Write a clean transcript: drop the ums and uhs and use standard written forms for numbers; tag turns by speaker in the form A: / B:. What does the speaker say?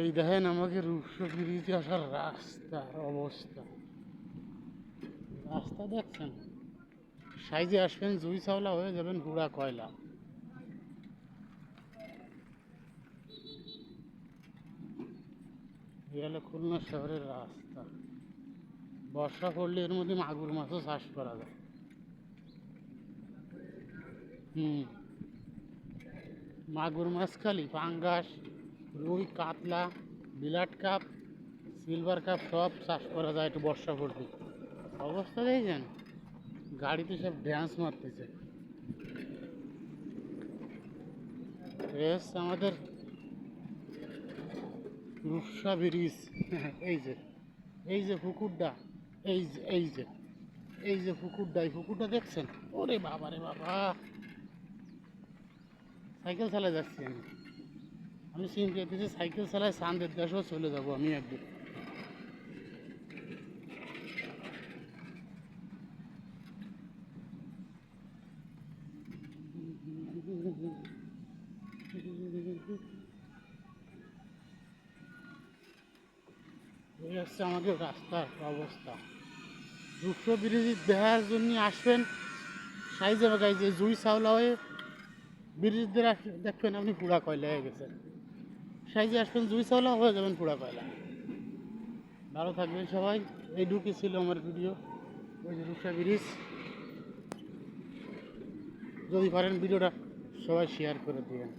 A: এই দেখেন আমাকে রূপসা ব্রিজে আসার রাস্তার অবস্থা। রাস্তা দেখছেন, সাইজে আসবেন জুই চাওলা হয়ে যাবেন হুড়া কয়লা। এই হলো খুলনা শহরের রাস্তা। বর্ষা পড়লে এর মধ্যে মাগুর মাছও চাষ করা যায়। মাগুর মাছ খালি পাঙ্গাস, রুই, কাতলা, বিলাট কাপ, সিলভার কাপ সব চাষ করা যায় একটু বর্ষা পড়লে। অবস্থা দেখছেন, গাড়িতে সব ড্যান্স মারতেছে। আমাদের রূপসা ব্রিজ। এই যে এই যে পুকুরটা, এই যে পুকুরটা, এই পুকুরটা দেখছেন? ওরে বাবা রে বাবা, সাইকেল চালায় যাচ্ছি আমি চিন্তা করতেছি সাইকেল চালায় চাঁদের দেশেও চলে যাবো আমি একদিন। এই হচ্ছে আমাদের রাস্তার অবস্থা। রূপসা ব্রিজ দেখার জন্য আসবেন সাইজে বাগাই যে জুই চাওলা হয়ে ব্রিজ দিয়ে দেখবেন আপনি পুরা কয়লা হয়ে গেছেন। সাইজে আসবেন জুই চাওলা হয়ে যাবেন পুরা কয়লা। ভালো থাকবেন সবাই। এইটুকু ছিল আমার ভিডিও। ওই যে রূপসা ব্রিজ, যদি পারেন ভিডিওটা সবাই শেয়ার করে দিবেন।